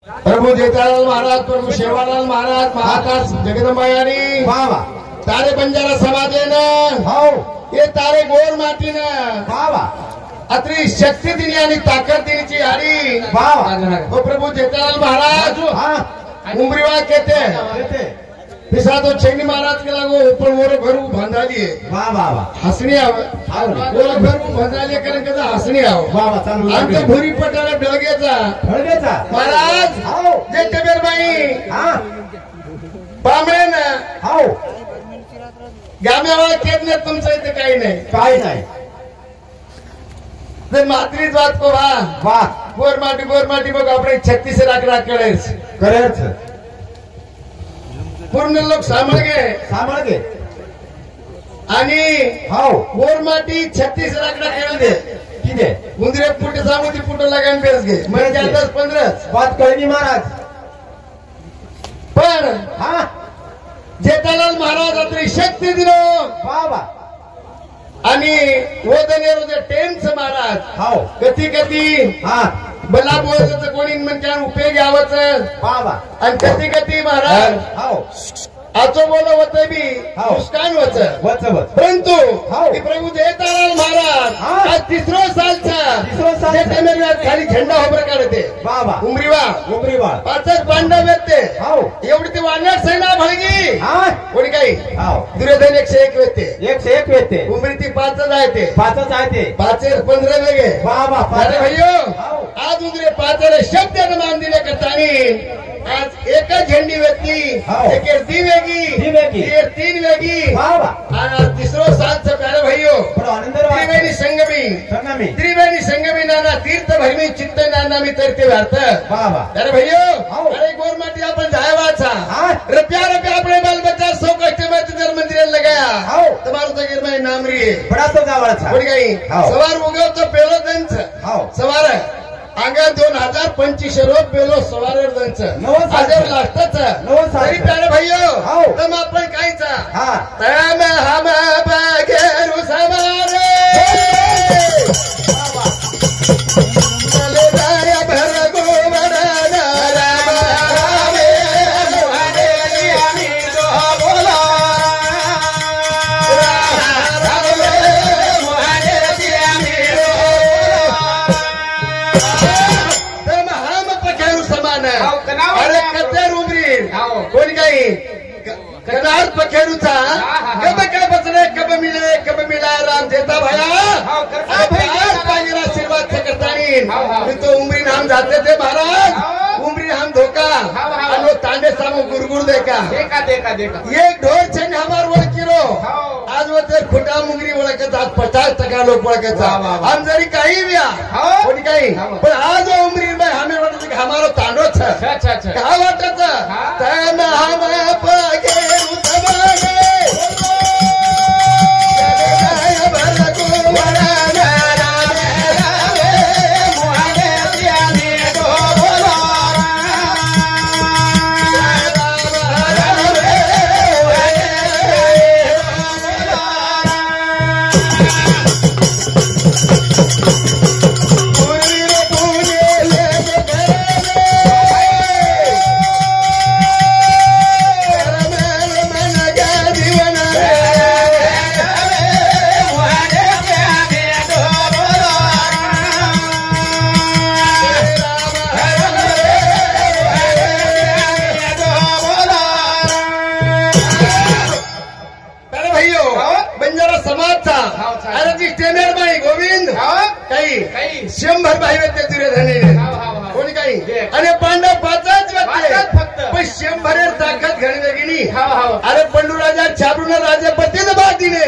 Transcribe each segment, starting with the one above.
प्रभु जेठालाल महाराज, प्रभु शेवालाल महाराज, महाकाश जगदंबायानी बाबा तारे बंजारा समाजेनं हो हे तारे गोर मातीनं बाबा अत्री शक्ती दिली आणि ताकद दिलीची हरी बाबा तो प्रभु जेठालाल महाराज हाँ उमरीवा कहते कहते पिसा तो छेनी महाराज के लागो ऊपर मोर घर बंधाली वाह बाबा हसणी आव मोर घर बंधाली कारण कदा हसणी आव बाबा चांगलं आमच्या भुरी पटाला डळगेचा फळगेचा महाराज हो जे कबीरबाई हाँ बामण हो गाम्यावाळा केत नाही तुमचं इथे काही नाही काय नाही जर मात्रीच वाद को वाह गोरमाटी बघ આપણે 36 लाकडा कळेस करेच पूर्ण लोक सांभाळ सांभाळ घे आणि हो गोरमाटी 36 लाकडा कळ दे किती उंदरे फुटे सामुती फुटे लगान बेस घे म्हणजे 10-15 बात कळली महाराज पण हाँ जेठालाल महाराज अत्री शक्ती दिलो बाबा आणि वदनेरो जे टेम्स महाराज हो कधी कधी हाँ बला बोलायचं कोणी म्हणजे उपयोग घ्यावचं बाबा आणि कधी कधी महाराज हो आचो बोल होतं बी हो. नुकसान होतं वच वच परंतु हो. हे प्रभू जेठालाल महाराज हा. आज तिसरो सालचा जे टेमेरियात खाली झेंडा उभं काढते बाबा उमरीवा उमरीवाळ पाचच पांडव येते हो एवढी ती वानर सेना भळगी हाँ कोणी काही हो दुर्योधन 101 येते 101 येते उमरी ती पाचच आहे ते पाचच आहे ते 5-15 वेगे बाबा अरे भैयो हो. आज उदरे पाचले शब्द मान दिले करतानी आज एकच झेंडी व्यक्ती हो. एक ती वेगी वेगी. एक 3 वेगी बाबा आणि आज तिसरो सालचा प्यारे भैयो बडो आनंद त्रिवेणी संगमी संगमी त्रिवेणी संगमी नाना तीर्थ भरमी चित्त नाना मी तरते वार्त बाबा अरे भैयो हो. अरे गोरमाटी आपण जायवाचा हाँ रुपया अपने बाल बच्चा 100 कस्टमर तुझे मंदिर लगाया हो तुम्हारा तो गिरमाई नाम रही बड़ा तो गावाचा कोणी काही हो. सवार उगव तो पेलो त्यांच हो सवार अंगा 2025 रोज पेलो सवार त्यांच नवं साल. हजार लास्टच नवं साल. तरी प्यारे भैयो हो. तम आपण कायचा हाँ तम हम बगेरु सवारे चले जाय भर गोवरना राम रामे मोहने आमी तो बोला राम रामे मोहने आमी तम हम पखेरु समान अरे कतेर उमरी कोणी काही कनार पखेरूचा कब काय बचले कब मिला राम देता भया पाहिजे आशीर्वाद करतानी मी तो उमरी नाम जाते थे महाराज उमरी हम धोका आणि तांडे सामो गुरगुर देखा ये ढोर छे हमार ओळख किरो आज वो ते खुटा मुंगरी ओळखत आज 50% लोक ओळखत हम जरी काही व्या कोणी काही पण आज उमरी में हमें वाटत की हमारो तांडो छ काय वाटत तम हम पगेरु सवारे जय भर गोवरना राम रामे मोहने आमी तो बोला बंजारा समाजचा अरे जी टेमेर बाई गोविंद काही 100 बाई होते दुर्योधने कोणी काही आणि पांडव 5च फक्त. पण 100 ताकद घडवे गेली अरे पंडू राजा छाबरून राजपती दबातीने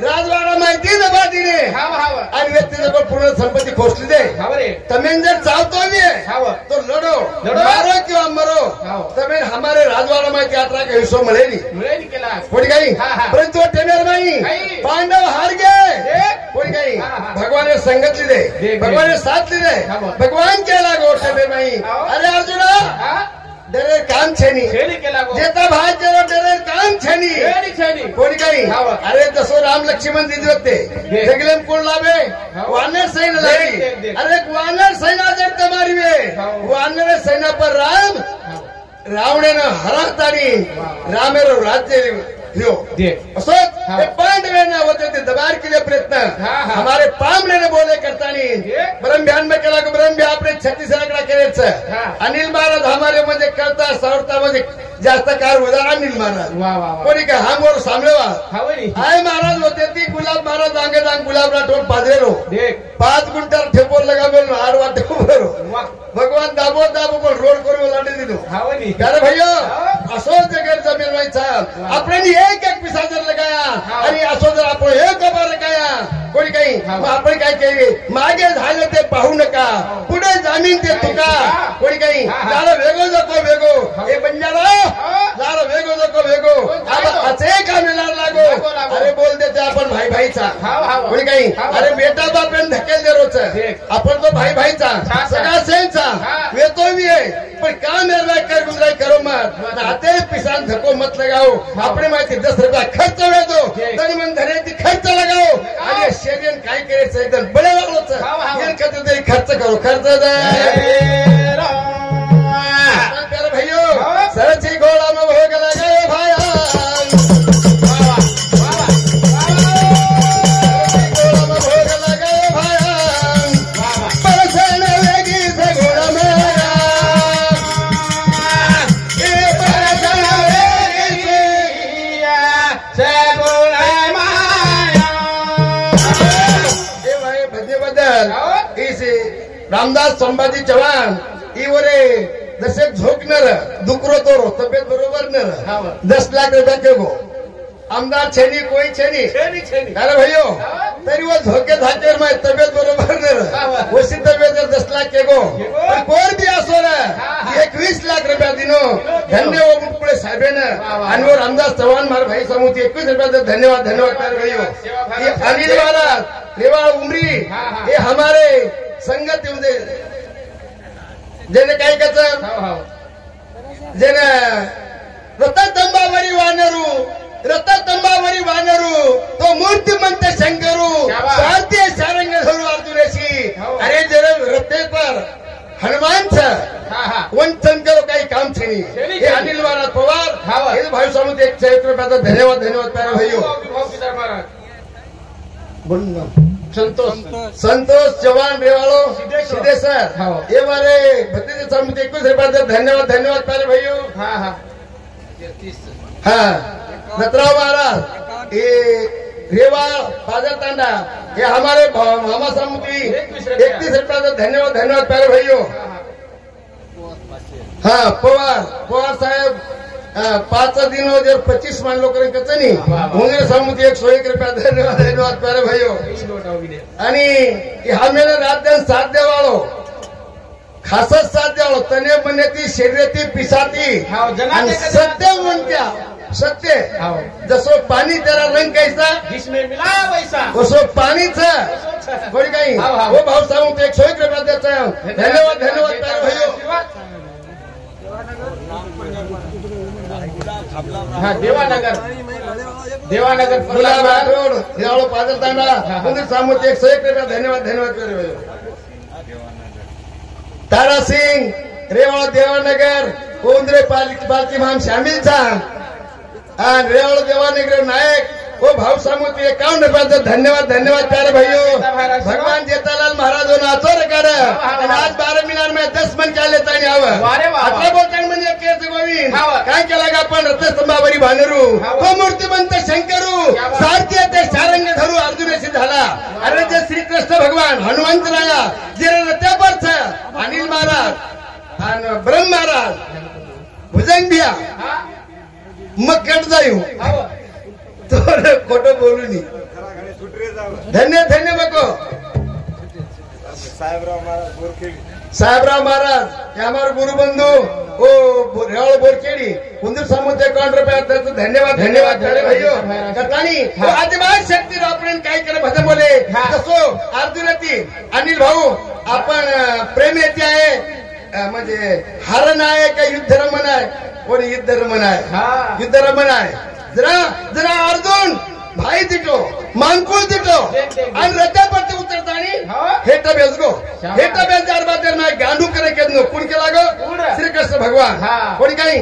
राजवाडा माहिती दबातीने आणि व्यक्तीने पण पूर्ण संपत्ती खोसली दे तमें जर चाहतो तो लढो मारो किंवा मरो तमें हमारे राजवाडा माहिती यात्रा का हिस्सो मिळेली कोणी काही परंतु टेमेर बाई पांडव हार गए कोणी काही भगवान ने संगत ली दे भगवान ने साथ ली दे भगवान केला गोष्ट में माई अरे अर्जुना डरे काम छे नहीं जेता भाई चलो डरे काम छे छानी कोणी काही अरे जसो राम लक्ष्मण दिले होते जगलेम कोण लावे वानर सैन्य लावी अरे वानर सैन्य जर तुम्हारी वे वानर सैन्य पर राम रावणे हरातानी रामेरो राज्य पांडवे ने होते थे दबार के लिए प्रयत्न हमारे पामने ने बोले करता नहीं ब्रह्म ध्यान में केला ब्रह्म आपने 36 आकडा केले अनिल महाराज हमारे मध्ये करता सावरता मध्ये जास्त कार होता अनिल महाराज कोणी काय हा मोर सांभळवा आय महाराज होते ती गुलाब महाराज आंगे दांग गुलाब राठोड पाजरेलो 5 गुंटर ठेपोर लगावेल हार वाटे उभरो भगवान दाबो दाबो पण रोड करू लाटे दिलो अरे भैया असो जगह जमीन व्हायचा आपण एक एक पिसा जर लगाया आणि असो जर आपण एक कबर लगाया कोणी काही आपण काय केले मागे झाले ते पाहू नका पुढे जमीन ते तुका कोणी काही जरा वेगो नको वेगो हे बंजारा जरा वेगो नको वेगो आता असे का मिळणार लागो अरे बोल देते आपण भाई भाईचा कोणी काही अरे बेटा बापेन धकेल दे रोज आपण तो भाई भाईचा सगळा सेनचा येतो भी आहे पण का निर्णय कर गुजराई करो मत आते पिसान धक्को मत लगाओ अपने माहिती 10 रुपया खर्च वेदो तरी मन धरे ती खर्च लगाओ आणि शेगेन काय करायचं एकदम बळे वागलोच हे कधी तरी खर्च करो खर्च दे भैयो सरची घोड़ा में भोग लगाए भाया रामदास संभाजी चव्हाण इवरे जसे झोकणार दुकरो तोरो तब्येत बरोबर न 10 लाख रुपया केगो आमदार छेनी कोई छेनी अरे भैयो तरी वो झोके धाकेर में तब्येत बरोबर न वसी तब्येत 10 लाख केगो कोण भी असो ना 21 लाख रुपया दिनो धन्यवाद मुकुळे साहेबेन आणि रामदास चव्हाण मार भाई समुती 21 रुपया धन्यवाद धन्यवाद कर भैयो ये अनिल महाराज रेवाड़ उमरी ये हमारे संगत जेने काय कच जेने रततंबावरी वानरू तो मूर्तिमंत शंकरू भारतीय सारंग धरू अर्जुनेशी अरे जरा रत्ते पर हनुमान वंचन करो काही काम छेनी हे अनिल महाराज पवार हे भाई समुद्र 1 रुपयाचा धन्यवाद धन्यवाद प्यारे भैया संतोष चव्हाण रेवाड़ो सिद्धेश्वर ये मारे भतीजे समिति 21 रुपया धन्यवाद धन्यवाद प्यारे भैयो हाँ नतराव महाराज ये रेवाड़ बाजार तांडा ये हमारे मामा समिति 31 रुपया धन्यवाद धन्यवाद प्यारे भैयो हाँ पवार साहेब 5 दिन 25 मान लोक कचनी मुंगेर समुद्र 101 रुपया धन्यवाद धन्यवाद प्यारे भैयो आणि हमें रात दिन साथ देवाळो खासच साथ देवाळो तने बने ती शरीरती पिसाती आणि सत्य म्हणत्या सत्य जसो पाणी त्याला रंग कैसा जिसमें मिला वैसा उसो पाणीचा कोणी काही वो भाव सांगू 101 रुपया द्यायचा धन्यवाद धन्यवाद प्यारे भैयो हाँ देवानगर गुलाब रोड रेवाड़ो पादर तांडा मंदिर सामुद्र 101 रुपया धन्यवाद धन्यवाद प्यारे भैयो तारा सिंह रेवाड़ो देवानगर कोंद्रे पालकी माम शामिल था आणि रेवाड़ो देवानगर नायक वो भाव सामुद्र 51 रुपया धन्यवाद धन्यवाद प्यारे भैयो भगवान जेतालाल महाराज नाचो कर आज 12 मिनार में 10 मन क्या लेता नहीं आवा बोलता म्हणजे केस गोविंद काय केला का आपण रथस्तंभावरी भानरू तो मूर्तिमंत शंकरू सारथी ते सारंग धरू अर्जुनेशी झाला अरे जे श्रीकृष्ण भगवान हनुमंत राया जे रथ्यापर अनिल महाराज आणि ब्रह्म महाराज भुजंग भिया मग कट जाऊ तो खोटो बोलू नी धन्य धन्य बको साहेबराव महाराज हे हमारे गुरुबंधू ओ रेवाड़ बोरखेड़ी कुंदूर समुद्र 51 रुपया धन्यवाद धन्यवाद प्यारे भैयो कथानी आदिवासी शक्ती आपण काय करे भजन बोले जसो अर्जुनती अनिल भाऊ आपण प्रेम येते आहे म्हणजे हरण आहे का युद्ध रमण आहे कोणी युद्ध रमण आहे युद्ध रमण आहे जरा अर्जुन भाई दिटो मानकुल दिटो आणि रत्यापत्ती उतरताना हेटा बेसगो हेटा बेस दरबार में गांडू करे के कोण के लागो श्री कृष्ण भगवान कोणी काही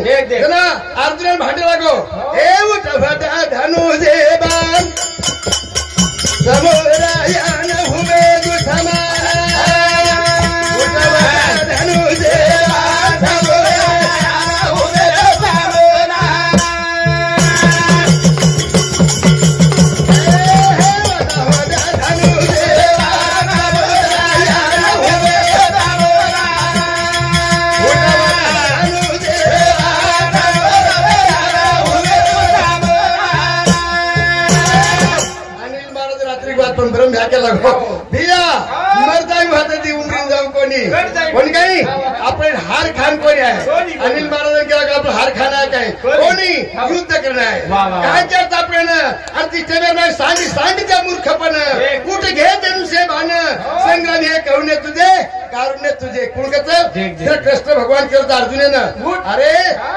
ना अर्जुन भांडे लागो ए उठ भटा धनु देवान समोरायन हुमे दुसमाना उठ भटा धनु देवान समोरायन हुमे दुसमाना कोणी काही आपण हार खान कोणी आहे अनिल महाराजांनी केला का आपलं हार खाना आहे काय कोणी युद्ध करणं आहे काय करत आपण अति चेवर सांडी सांडीच्या मूर्खपण कुठे घे धनुष्य भान संग्राम हे करुणे तुझे कारुण्य तुझे कुणकच कृष्ण भगवान केलं अर्जुनेनं अरे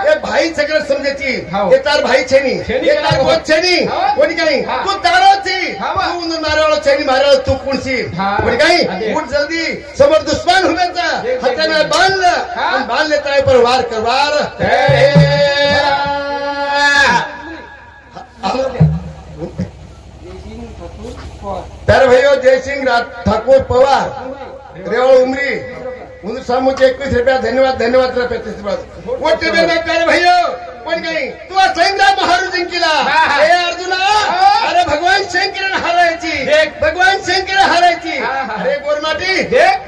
हे भाई सगळं समजायची हे तार भाई छेनी हे तार गोत छेनी कोणी काही तू तारोची तू मारावळ छेनी मारावळ तू कुणसी कोणी काही उठ जल्दी समोर दुश्मन हुमेचा हाताने बांध लेता है पर वार कर वार तर भाइयों जयसिंह ठाकुर पवार रेवळ उमरी उन सामूचे 21 रुपया धन्यवाद रुपये 30 रुपये मोठे प्यारे भाइयों पण काही तू संग्राम महाराज जिंकला हे अर्जुना अरे भगवान शंकर हारायची अरे गोरमाटी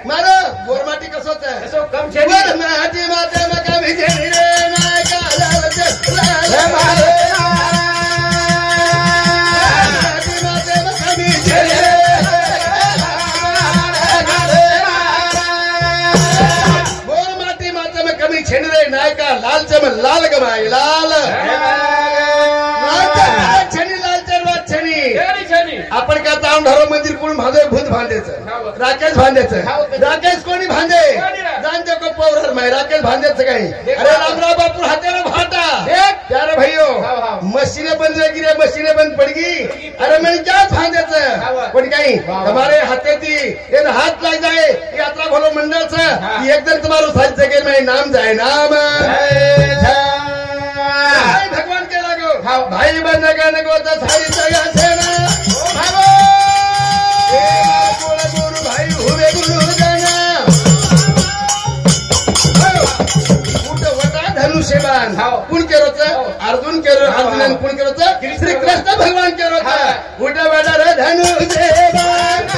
मार गोरमाटी कसं होतं कम छे गोरमाटी माते मका भिजे रे नायका छेनरे नायका लाल चमन लाल गमाई लाल छनी लाल चरवात छनी आपण का ताम ढारो मंदिर कोण भांदे भूत भांदेचं राकेश भांदेचं राकेश कोणी भांदे जानते को पौरर मैं राकेश भांदेचं काही अरे रामराव बापू हातेला भाटा प्यारे भाइयों मशीने बंद लगी रे मशीने बंद पड़गी अरे मैंने क्या भांदेचं कोणी काही हमारे हाथे थी ये हाथ लग जाए यात्रा भलो मंडल से एकदम तुम्हारो साथ जगह में नाम जाए नाम भगवान के लागो भाई बन गए को तो सारी जगह से ना गुरु भाई हुए गुरु जाना वटा धनुष्यबाण कुण के रोच अर्जुन के अर्जुन कुण के रोच श्री कृष्ण भगवान के रोच उठा वाला रे धनुष्यबाण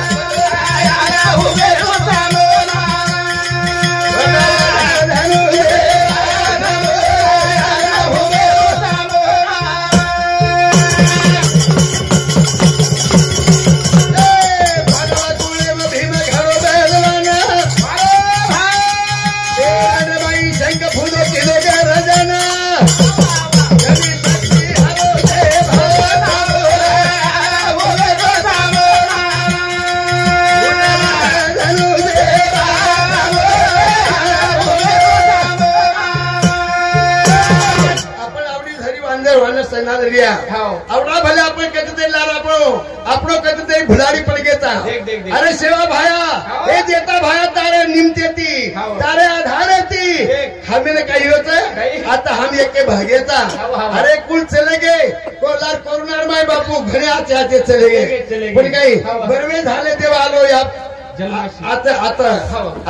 आवडा भले आपण कधी लार આપણો કદી તે ભુલાડી પડી ગયા અરે સેવા ભાયા એ દેતા ભાયા તારે નિમतेती તારે आधारेती हमें काही होतं आता हम एके भागेता अरे कुल चले गए कोलार कोरोनार माय बापू घरे आते चले गए पण काही बरवे झाले तेव्हा आलो या आता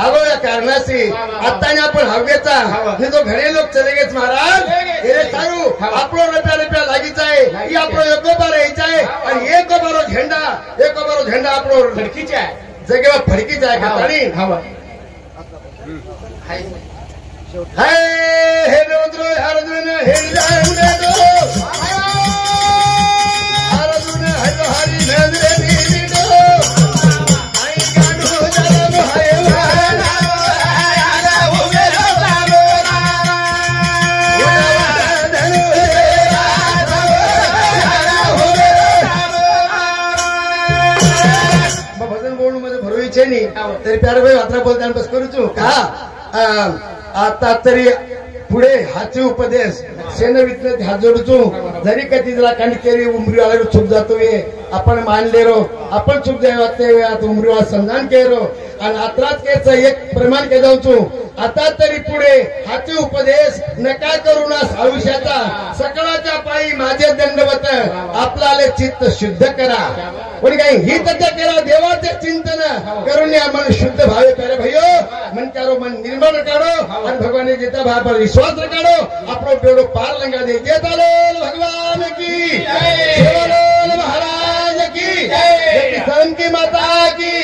आलो या कारणाशी आता आपण हवेचा हे तो घरे लोक चले गए महाराज हे सारू आपलो रुपया लागिचा आहे ही आपलो एकोबार यायचा आहे आणि एकोबारो झेंडा आपलो फडकीचा आहे जगेवा फडकीचा आहे का ताणी हाय हे रोद्रो हरदुन हे जाऊने दो हरदुन हरो हरी नजरे नी दो आई गाडू जलम हाय वाना आला उगे सामो धनु भजन बोलू मध्ये भरवी छे नी तरी प्यारे भाई वात्रा बोलताना बस करू तू का आता तरी पुढे हाचे उपदेश सेन विद्यार्थी हात जोडतो जरी कधी जरा कंडकेरी उमरी वाले चुप जातो आपण मानले रो आपण चुप जाते आता उमरी वाला समजान के रो आणि आत्रात केच एक प्रमाण के जाऊचू आता तरी पुढे हाती उपदेश नका करू ना आयुष्याचा सकळाच्या पायी माझे दंडवत आपल्याला चित्त शुद्ध करा कोणी काही ही तत्व करा देवाचे चिंतन करून या मन शुद्ध भावे करे भयो मन करो मन निर्मळ काढो आणि भगवान गीता भाव विश्वास काढो आपलो डोळो पार लंगा दे जय भगवान की जय महाराज की जय की माता की